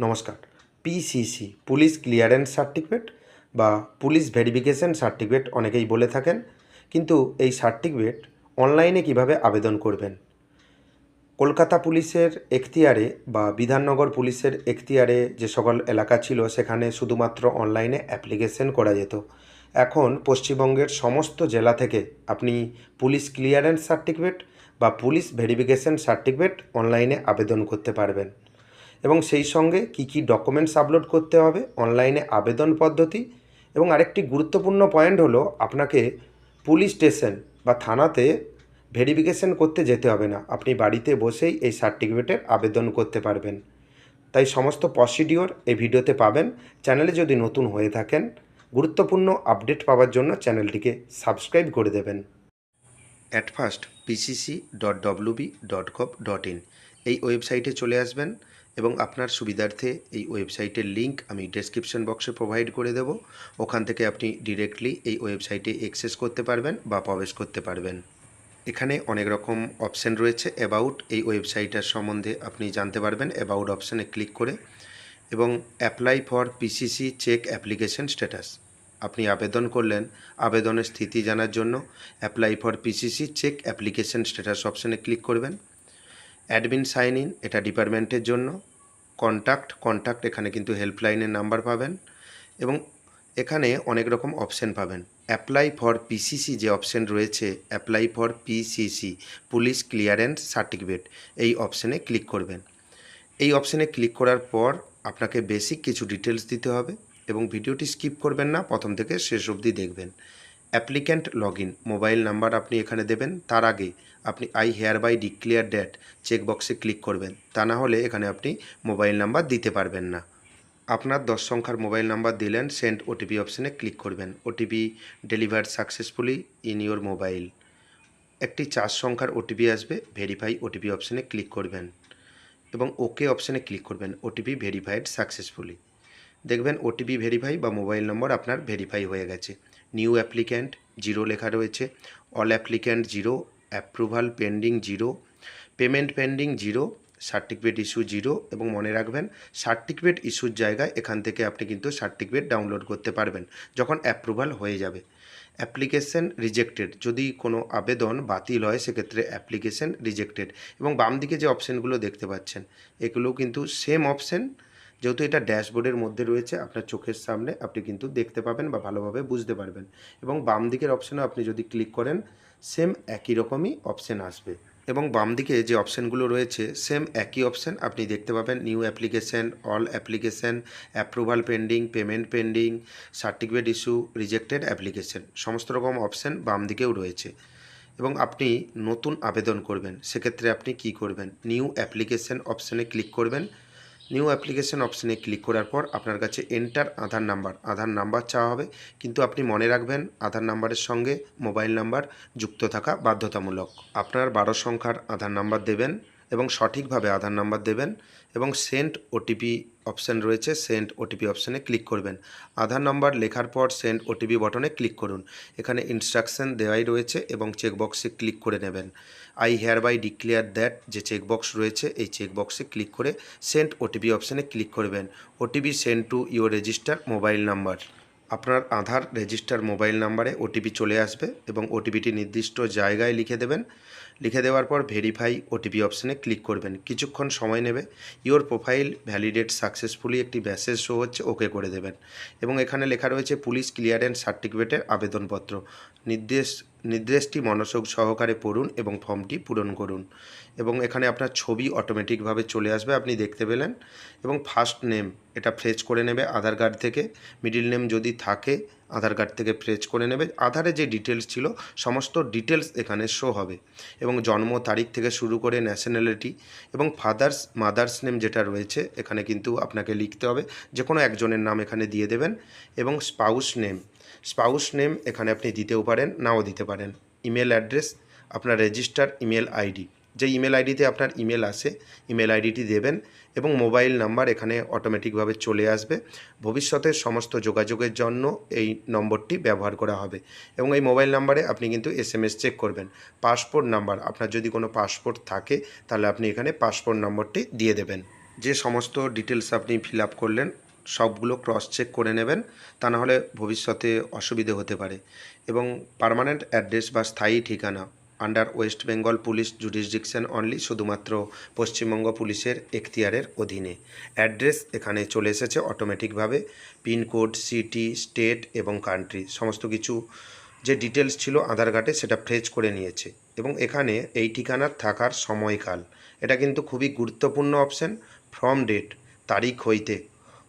নমস্কার। PCC police clearance certificate বা police verification certificate অনেকেই বলে থাকেন, কিন্তু এই সার্টিফিকেট অনলাইনে কিভাবে আবেদন করবেন? কলকাতা পুলিশের এখতিয়ারে বা বিধাননগর পুলিশের এখতিয়ারে যে সকল এলাকা ছিল সেখানে শুধুমাত্র অনলাইনে অ্যাপ্লিকেশন করা যেত। এখন পশ্চিমবঙ্গের সমস্ত জেলা থেকে আপনি পুলিশ ক্লিয়ারেন্স সার্টিফিকেট বা পুলিশ ভেরিফিকেশন সার্টিফিকেট অনলাইনে আবেদন করতে পারবেন। এবং সেই সঙ্গে কী ডকুমেন্টস আপলোড করতে হবে, অনলাইনে আবেদন পদ্ধতি, এবং আরেকটি গুরুত্বপূর্ণ পয়েন্ট হলো আপনাকে পুলিশ স্টেশন বা থানাতে ভেরিফিকেশন করতে যেতে হবে না, আপনি বাড়িতে বসেই এই সার্টিফিকেটের আবেদন করতে পারবেন। তাই সমস্ত প্রসিডিওর এই ভিডিওতে পাবেন। চ্যানেলে যদি নতুন হয়ে থাকেন, গুরুত্বপূর্ণ আপডেট পাওয়ার জন্য চ্যানেলটিকে সাবস্ক্রাইব করে দেবেন। অ্যাট ফার্স্ট pcc.wb.gov.in এই ওয়েবসাইটে চলে আসবেন এবং আপনার সুবিধার্থে এই ওয়েবসাইটের লিঙ্ক আমি ডেসক্রিপশন বক্সে প্রোভাইড করে দেব। ওখান থেকে আপনি ডিরেক্টলি এই ওয়েবসাইটে অ্যাক্সেস করতে পারবেন বা প্রবেশ করতে পারবেন। এখানে অনেক রকম অপশান রয়েছে। অ্যাবাউট এই ওয়েবসাইটের সম্বন্ধে আপনি জানতে পারবেন অ্যাবাউট অপশানে ক্লিক করে, এবং apply for PCC check application status আপনি আবেদন করলেন, আবেদনের স্থিতি জানার জন্য apply for PCC check application status অপশানে ক্লিক করবেন। অ্যাডমিন সাইন ইন এটা ডিপার্টমেন্টের জন্য। কন্ট্যাক্ট এখানে কিন্তু হেল্পলাইনের নাম্বার পাবেন, এবং এখানে অনেক রকম অপশান পাবেন। অ্যাপ্লাই ফর পিসিসি যে অপশান রয়েছে, apply for PCC police clearance certificate, এই অপশানে ক্লিক করবেন। এই অপশানে ক্লিক করার পর আপনাকে বেসিক কিছু ডিটেলস দিতে হবে, এবং ভিডিওটি স্কিপ করবেন না, প্রথম থেকে শেষ অবধি দেখবেন। Applicant log in mobile number আপনি এখানে দেবেন। তার আগে আপনি I here by declare that চেকবক্সে ক্লিক করবেন, তা না হলে এখানে আপনি মোবাইল নাম্বার দিতে পারবেন না। আপনার 10 সংখ্যার মোবাইল নাম্বার দিলেন, সেন্ড ওটিপি অপশানে ক্লিক করবেন। OTP delivered successfully in your mobile. একটি 4 সংখ্যার ওটিপি আসবে, ভেরিফাই ওটিপি অপশানে ক্লিক করবেন এবং ওকে অপশানে ক্লিক করবেন। OTP verified successfully. দেখবেন ওটিপি ভেরিফাই বা মোবাইল নম্বর আপনার ভেরিফাই হয়ে গেছে। নিউ অ্যাপ্লিক্যান্ট 0 লেখা রয়েছে, all applicant 0, approval pending 0, payment pending 0, certificate issue 0। এবং মনে রাখবেন সার্টিফিকেট ইস্যুর জায়গায় এখান থেকে আপনি কিন্তু সার্টিফিকেট ডাউনলোড করতে পারবেন যখন অ্যাপ্রুভাল হয়ে যাবে। অ্যাপ্লিকেশন রিজেক্টেড, যদি কোনো আবেদন বাতিল হয় সেক্ষেত্রে অ্যাপ্লিকেশন রিজেক্টেড। এবং বাম দিকে যে অপশানগুলো দেখতে পাচ্ছেন এগুলো কিন্তু সেম অপশান, যেহেতু এটা ড্যাশবোর্ডের মধ্যে রয়েছে আপনার চোখের সামনে, আপনি কিন্তু দেখতে পাবেন বা ভালোভাবে বুঝতে পারবেন। এবং বাম দিকের অপশানে আপনি যদি ক্লিক করেন সেম একই রকমই অপশান আসবে, এবং বাম দিকে যে অপশানগুলো রয়েছে সেম একই অপশান আপনি দেখতে পাবেন। New application, all application, approval pending, payment pending, certificate issue, rejected application, সমস্ত রকম অপশান বাম দিকেও রয়েছে। এবং আপনি নতুন আবেদন করবেন সেক্ষেত্রে আপনি কি করবেন, নিউ অ্যাপ্লিকেশান অপশানে ক্লিক করবেন। নিউ অ্যাপ্লিকেশান অপশানে ক্লিক করার পর আপনার কাছে এন্টার আধার নাম্বার চাওয়া হবে, কিন্তু আপনি মনে রাখবেন আধার নাম্বারের সঙ্গে মোবাইল নাম্বার যুক্ত থাকা বাধ্যতামূলক। আপনার 12 সংখ্যার আধার নাম্বার দেবেন এবং সঠিকভাবে আধার নাম্বার দেবেন, এবং সেন্ড ওটিপি অপশান রয়েছে, সেন্ড ওটিপি অপশানে ক্লিক করবেন। আধার নাম্বার লেখার পর সেন্ড ওটিপি বটনে ক্লিক করুন। এখানে ইনস্ট্রাকশন দেওয়াই রয়েছে এবং চেকবক্সে ক্লিক করে নেবেন। I here by declare that যে চেকবক্স রয়েছে এই চেকবক্সে ক্লিক করে সেন্ড ওটিপি অপশানে ক্লিক করবেন। OTP send to your register mobile number. আপনার আধার রেজিস্টার মোবাইল নাম্বারে ওটিপি চলে আসবে এবং ওটিপিটি নির্দিষ্ট জায়গায় লিখে দেবেন। লিখে দেওয়ার পর ভেরিফাই ওটিপি অপশানে ক্লিক করবেন। কিছুক্ষণ সময় নেবে। ইওর প্রোফাইল ভ্যালিডেট সাকসেসফুলি একটি মেসেজ শো হচ্ছে, ওকে করে দেবেন। এবং এখানে লেখা রয়েছে পুলিশ ক্লিয়ারেন্স সার্টিফিকেটের আবেদনপত্র। নির্দেশটি মনোযোগ সহকারে পড়ুন এবং ফর্মটি পূরণ করুন। এবং এখানে আপনার ছবি অটোমেটিকভাবে চলে আসবে, আপনি দেখতে পেলেন। এবং ফার্স্ট নেম এটা ফ্রেজ করে নেবে আধার কার্ড থেকে। মিডিল নেম যদি থাকে আধার কার্ড থেকে ফ্রেজ করে নেবে। আধারে যে ডিটেলস ছিল সমস্ত ডিটেলস এখানে শো হবে, এবং জন্ম তারিখ থেকে শুরু করে ন্যাশনালিটি এবং মাদার্স নেম যেটা রয়েছে এখানে কিন্তু আপনাকে লিখতে হবে, যে কোনো একজনের নাম এখানে দিয়ে দেবেন। এবং স্পাউস নেম এখানে আপনি দিতেও পারেন, নাও দিতে পারেন। ইমেল অ্যাড্রেস, আপনার রেজিস্টার ইমেল আইডি, যে ইমেল আইডিতে আপনার ইমেল আসে ইমেল আইডিটি দেবেন, এবং মোবাইল নাম্বার এখানে অটোমেটিকভাবে চলে আসবে। ভবিষ্যতের সমস্ত যোগাযোগের জন্য এই নম্বরটি ব্যবহার করা হবে, এবং এই মোবাইল নাম্বারে আপনি কিন্তু SMS চেক করবেন। পাসপোর্ট নাম্বার, আপনার যদি কোনো পাসপোর্ট থাকে তাহলে আপনি এখানে পাসপোর্ট নম্বরটি দিয়ে দেবেন। যে সমস্ত ডিটেলস আপনি ফিল আপ করলেন সবগুলো ক্রস চেক করে নেবেন, তা না হলে ভবিষ্যতে অসুবিধে হতে পারে। এবং পার্মানেন্ট অ্যাড্রেস বা স্থায়ী ঠিকানা under west Bengal police jurisdiction only, শুধুমাত্র পশ্চিমবঙ্গ পুলিশের এখতিয়ারের অধীনে। অ্যাড্রেস এখানে চলে এসেছে অটোমেটিকভাবে, পিনকোড, সিটি, স্টেট এবং কান্ট্রি সমস্ত কিছু যে ডিটেলস ছিল আধার কার্ডে সেটা ফ্রেজ করে নিয়েছে। এবং এখানে এই ঠিকানার থাকার সময়কাল, এটা কিন্তু খুবই গুরুত্বপূর্ণ অপশান। ফ্রম ডেট, তারিখ হইতে,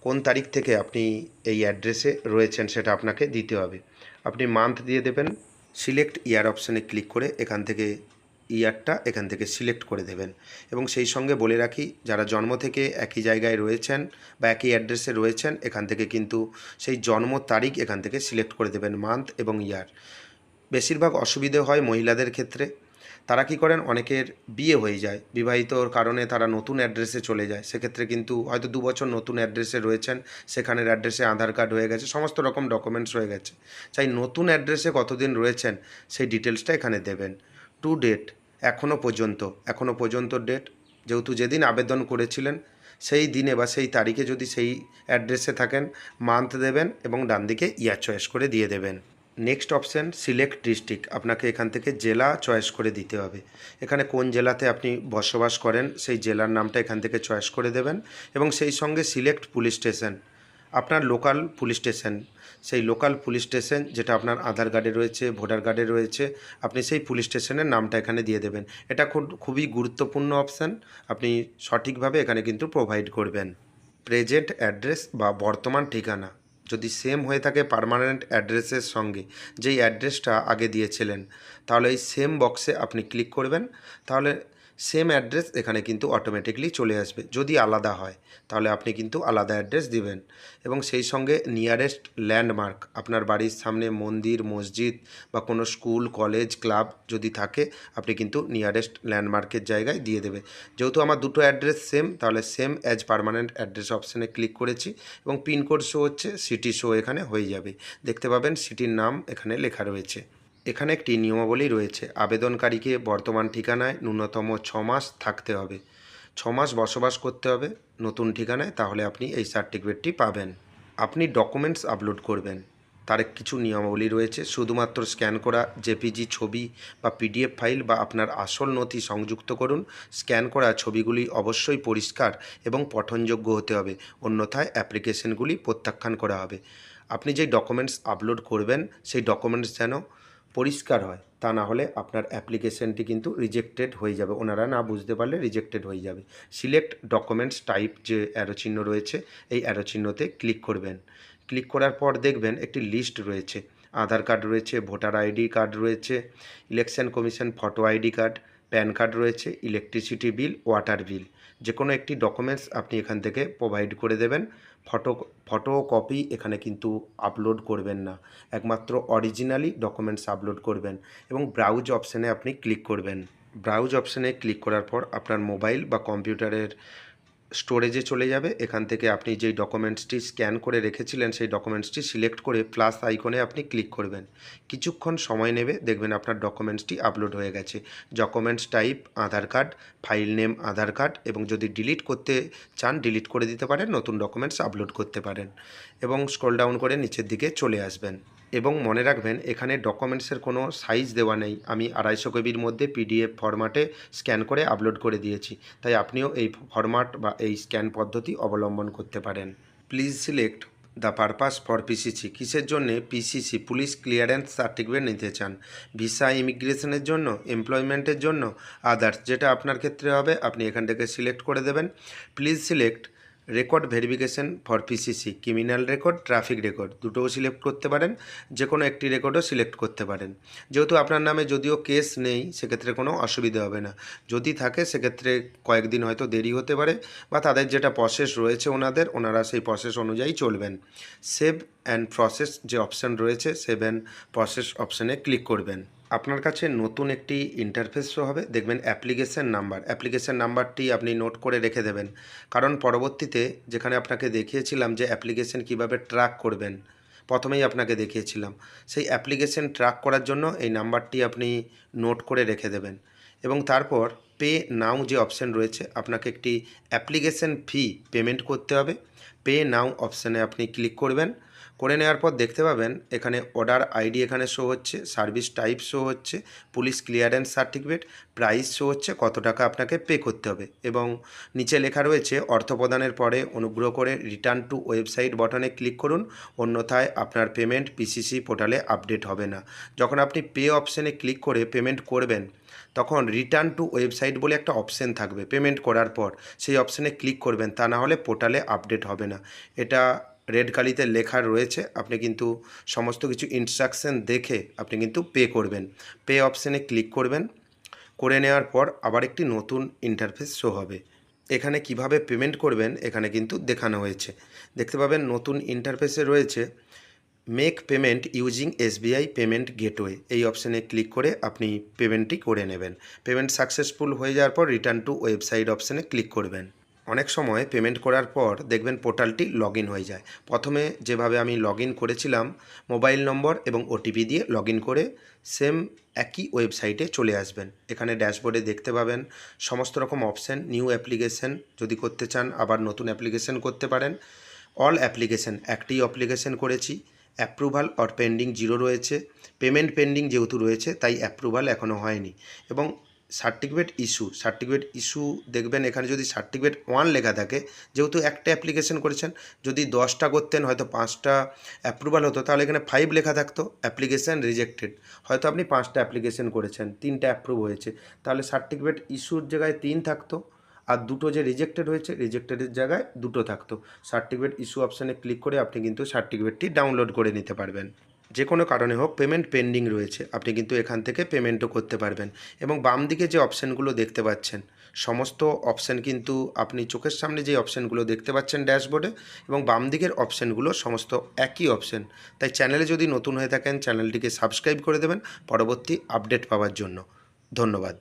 কোন তারিখ থেকে আপনি এই অ্যাড্রেসে রয়েছেন সেটা আপনাকে দিতে হবে। আপনি মান্থ দিয়ে দেবেন, সিলেক্ট ইয়ার অপশানে ক্লিক করে এখান থেকে ইয়ারটা এখান থেকে সিলেক্ট করে দেবেন। এবং সেই সঙ্গে বলে রাখি, যারা জন্ম থেকে একই জায়গায় রয়েছেন বা একই অ্যাড্রেসে রয়েছেন, এখান থেকে কিন্তু সেই জন্ম তারিখ এখান থেকে সিলেক্ট করে দেবেন, মান্থ এবং ইয়ার। বেশিরভাগ অসুবিধে হয় মহিলাদের ক্ষেত্রে। তারা কি করেন, অনেকের বিয়ে হয়ে যায়, বিবাহিতর কারণে তারা নতুন অ্যাড্রেসে চলে যায়, সেক্ষেত্রে কিন্তু হয়তো 2 বছর নতুন অ্যাড্রেসে রয়েছেন, সেখানের অ্যাড্রেসে আধার কার্ড হয়ে গেছে, সমস্ত রকম ডকুমেন্টস হয়ে গেছে। চাই নতুন অ্যাড্রেসে কতদিন রয়েছেন সেই ডিটেলসটা এখানে দেবেন। টু ডেট, এখনও পর্যন্ত ডেট, যেহেতু যেদিন আবেদন করেছিলেন সেই দিনে বা সেই তারিখে যদি সেই অ্যাড্রেসে থাকেন, মান্থ দেবেন এবং ডান দিকে ইয়ার চয়েস করে দিয়ে দেবেন। নেক্সট অপশান সিলেক্ট ডিস্ট্রিক্ট, আপনাকে এখান থেকে জেলা চয়েস করে দিতে হবে। এখানে কোন জেলাতে আপনি বসবাস করেন সেই জেলার নামটা এখান থেকে চয়েস করে দেবেন। এবং সেই সঙ্গে সিলেক্ট পুলিশ স্টেশন, আপনার লোকাল পুলিশ স্টেশন, সেই লোকাল পুলিশ স্টেশন যেটা আপনার আধার কার্ডে রয়েছে, ভোটার কার্ডে রয়েছে, আপনি সেই পুলিশ স্টেশনের নামটা এখানে দিয়ে দেবেন। এটা খুবই গুরুত্বপূর্ণ অপশান, আপনি সঠিকভাবে এখানে কিন্তু প্রোভাইড করবেন। প্রেজেন্ট অ্যাড্রেস বা বর্তমান ঠিকানা যদি সেম হয়ে থাকে পার্মানেন্ট অ্যাড্রেসের সঙ্গে, যেই অ্যাড্রেসটা আগে দিয়েছিলেন, তাহলে এই সেম বক্সে আপনি ক্লিক করবেন, তাহলে সেম অ্যাড্রেস এখানে কিন্তু অটোমেটিকলি চলে আসবে। যদি আলাদা হয় তাহলে আপনি কিন্তু আলাদা অ্যাড্রেস দিবেন। এবং সেই সঙ্গে নিয়ারেস্ট ল্যান্ডমার্ক, আপনার বাড়ির সামনে মন্দির, মসজিদ বা কোনো স্কুল, কলেজ, ক্লাব যদি থাকে, আপনি কিন্তু নিয়ারেস্ট ল্যান্ডমার্কের জায়গায় দিয়ে দেবে। যেহেতু আমার দুটো অ্যাড্রেস সেম, তাহলে সেম অ্যাজ পার্মানেন্ট অ্যাড্রেস অপশানে ক্লিক করেছি এবং পিনকোড শো হচ্ছে, সিটি শো এখানে হয়ে যাবে। দেখতে পাবেন সিটির নাম এখানে লেখা রয়েছে। এখানে একটি নিয়মাবলী রয়েছে, আবেদনকারীকে বর্তমান ঠিকানায় ন্যূনতম 6 মাস থাকতে হবে, 6 মাস বসবাস করতে হবে নতুন ঠিকানায়, তাহলে আপনি এই সার্টিফিকেটটি পাবেন। আপনি ডকুমেন্টস আপলোড করবেন, তার কিছু নিয়মাবলী রয়েছে। শুধুমাত্র স্ক্যান করা জেপিজি ছবি বা পিডিএফ ফাইল বা আপনার আসল নথি সংযুক্ত করুন। স্ক্যান করা ছবিগুলি অবশ্যই পরিষ্কার এবং পঠনযোগ্য হতে হবে, অন্যথায় অ্যাপ্লিকেশনগুলি প্রত্যাখ্যান করা হবে। আপনি যেই ডকুমেন্টস আপলোড করবেন সেই ডকুমেন্টস যেন পরিষ্কার হয়, তা না হলে আপনার অ্যাপ্লিকেশনটি কিন্তু রিজেক্টেড হয়ে যাবে, ওনারা না বুঝতে পারলে রিজেক্টেড হয়ে যাবে। সিলেক্ট ডকুমেন্টস টাইপ যে অ্যারো চিহ্ন রয়েছে, এই অ্যারো চিহ্নতে ক্লিক করবেন। ক্লিক করার পর দেখবেন একটি লিস্ট রয়েছে, আধার কার্ড রয়েছে, ভোটার আইডি কার্ড রয়েছে, election commission photo ID card, pan card রয়েছে, ইলেকট্রিসিটি বিল, ওয়াটার বিল। যে কোনো একটি ডকুমেন্টস আপনি এখান থেকে প্রোভাইড করে দেবেন। ফটো কপি এখানে কিন্তু আপলোড করবেন না, একমাত্র অরিজিনালি ডকুমেন্টস আপলোড করবেন। এবং ব্রাউজ অপশানে আপনি ক্লিক করবেন। ব্রাউজ অপশানে ক্লিক করার পর আপনার মোবাইল বা কম্পিউটারের স্টোরেজে চলে যাবে। এখান থেকে আপনি যেই ডকুমেন্টসটি স্ক্যান করে রেখেছিলেন সেই ডকুমেন্টসটি সিলেক্ট করে প্লাস আইকনে আপনি ক্লিক করবেন। কিছুক্ষণ সময় নেবে, দেখবেন আপনার ডকুমেন্টসটি আপলোড হয়ে গেছে। ডকুমেন্টস টাইপ আধার কার্ড, ফাইল নেম আধার কার্ড, এবং যদি ডিলিট করতে চান ডিলিট করে দিতে পারেন, নতুন ডকুমেন্টস আপলোড করতে পারেন। এবং স্ক্রল ডাউন করে নিচের দিকে চলে আসবেন। এবং মনে রাখবেন এখানে ডকুমেন্টসের কোনো সাইজ দেওয়া নেই, আমি 250 কেবির মধ্যে পিডিএফ ফরম্যাটে স্ক্যান করে আপলোড করে দিয়েছি, তাই আপনিও এই ফরম্যাট বা এই স্ক্যান পদ্ধতি অবলম্বন করতে পারেন। Please select the purpose for PCC, কিসের জন্য পিসিসি পুলিশ ক্লিয়ারেন্স সার্টিফিকেট নিতে চান, ভিসা, ইমিগ্রেশনের জন্য, এমপ্লয়মেন্টের জন্য, আদার্স, যেটা আপনার ক্ষেত্রে হবে আপনি এখান থেকে সিলেক্ট করে দেবেন। Please select record verification for PCC, criminal record, traffic record, দুটোও সিলেক্ট করতে পারেন, যে কোনো একটি রেকর্ডও সিলেক্ট করতে পারেন। যেহেতু আপনার নামে যদিও কেস নেই সেক্ষেত্রে কোনো অসুবিধা হবে না, যদি থাকে সেক্ষেত্রে কয়েকদিন হয়তো দেরি হতে পারে, বা তাদের যেটা প্রসেস রয়েছে ওনারা সেই প্রসেস অনুযায়ী চলবেন। সেভ অ্যান্ড প্রসেস যে অপশান রয়েছে, সেভ অ্যান্ড প্রসেস অপশানে ক্লিক করবেন। আপনার কাছে নতুন একটি ইন্টারফেস শো হবে, দেখবেন অ্যাপ্লিকেশন নাম্বারটি আপনি নোট করে রেখে দেবেন, কারণ পরবর্তীতে যেখানে আপনাকে দেখিয়েছিলাম যে অ্যাপ্লিকেশন কিভাবে ট্র্যাক করবেন, প্রথমেই আপনাকে দেখিয়েছিলাম, সেই অ্যাপ্লিকেশন ট্র্যাক করার জন্য এই নাম্বারটি আপনি নোট করে রেখে দেবেন। এবং তারপর পে নাও যে অপশান রয়েছে আপনাকে একটি অ্যাপ্লিকেশন ফি পেমেন্ট করতে হবে। পে নাও অপশানে আপনি ক্লিক করবেন। করে নেওয়ার পর দেখতে পাবেন এখানে অর্ডার আইডি এখানে শো হচ্ছে, সার্ভিস টাইপ শো হচ্ছে, police clearance certificate, price show হচ্ছে, কত টাকা আপনাকে পে করতে হবে এবং নিচে লেখা রয়েছে অর্থ প্রদানের পরে অনুগ্রহ করে রিটার্ন টু ওয়েবসাইট বাটনে ক্লিক করুন, অন্যথায় আপনার পেমেন্ট পিসিসি পোর্টালে আপডেট হবে না। যখন আপনি পে অপশানে ক্লিক করে পেমেন্ট করবেন তখন রিটার্ন টু ওয়েবসাইট বলে একটা অপশান থাকবে পেমেন্ট করার পর, সেই অপশানে ক্লিক করবেন, তা না হলে পোর্টালে আপডেট হবে না। এটা রেড কালিতে লেখা রয়েছে, আপনি কিন্তু সমস্ত কিছু ইনস্ট্রাকশন দেখে আপনি কিন্তু পে করবেন। পে অপশানে ক্লিক করবেন, করে নেওয়ার পর আবার একটি নতুন ইন্টারফেস শো হবে। এখানে কিভাবে পেমেন্ট করবেন এখানে কিন্তু দেখানো হয়েছে। দেখতে পাবেন নতুন ইন্টারফেসে রয়েছে make payment using SBI payment gateway, এই অপশানে ক্লিক করে আপনি পেমেন্টটি করে নেবেন। পেমেন্ট সাকসেসফুল হয়ে যাওয়ার পর রিটার্ন টু ওয়েবসাইট অপশানে ক্লিক করবেন। অনেক সময় পেমেন্ট করার পর দেখবেন পোর্টালটি লগ ইন হয়ে যায়। প্রথমে যেভাবে আমি লগ ইন করেছিলাম মোবাইল নম্বর এবং ওটিপি দিয়ে লগ ইন করে সেম একই ওয়েবসাইটে চলে আসবেন। এখানে ড্যাশবোর্ডে দেখতে পাবেন সমস্ত রকম অপশান। নিউ অ্যাপ্লিকেশন যদি করতে চান আবার নতুন অ্যাপ্লিকেশন করতে পারেন। অল অ্যাপ্লিকেশন একটি অ্যাপ্লিকেশন করেছি, অ্যাপ্রুভাল অর পেন্ডিং 0 রয়েছে, পেমেন্ট পেন্ডিং যেহেতু রয়েছে তাই অ্যাপ্রুভাল এখনও হয়নি, এবং সার্টিফিকেট ইস্যু দেখবেন এখানে যদি সার্টিফিকেট 1 লেখা থাকে, যেহেতু একটা অ্যাপ্লিকেশন করেছেন, যদি 10টা করতেন হয়তো 5টা অ্যাপ্রুভাল হতো, তাহলে এখানে 5 লেখা থাকতো অ্যাপ্লিকেশান রিজেক্টেড। হয়তো আপনি 5টা অ্যাপ্লিকেশন করেছেন, 3টা অ্যাপ্রুভ হয়েছে, তাহলে সার্টিফিকেট ইস্যুর জায়গায় 3 থাকতো, আর 2টো যে রিজেক্টেড হয়েছে রিজেক্টেডের জায়গায় 2টো থাকতো। সার্টিফিকেট ইস্যু অপশানে ক্লিক করে আপনি কিন্তু সার্টিফিকেটটি ডাউনলোড করে নিতে পারবেন। যে কোনো কারণে হোক পেমেন্ট পেন্ডিং রয়েছে, আপনি কিন্তু এখান থেকে পেমেন্টও করতে পারবেন। এবং বাম দিকে যে অপশানগুলো দেখতে পাচ্ছেন সমস্ত অপশান কিন্তু আপনি চোখের সামনে যে অপশানগুলো দেখতে পাচ্ছেন ড্যাশবোর্ডে এবং বাম দিকের অপশানগুলো সমস্ত একই অপশান। তাই চ্যানেলে যদি নতুন হয়ে থাকেন চ্যানেলটিকে সাবস্ক্রাইব করে দেবেন পরবর্তী আপডেট পাওয়ার জন্য। ধন্যবাদ।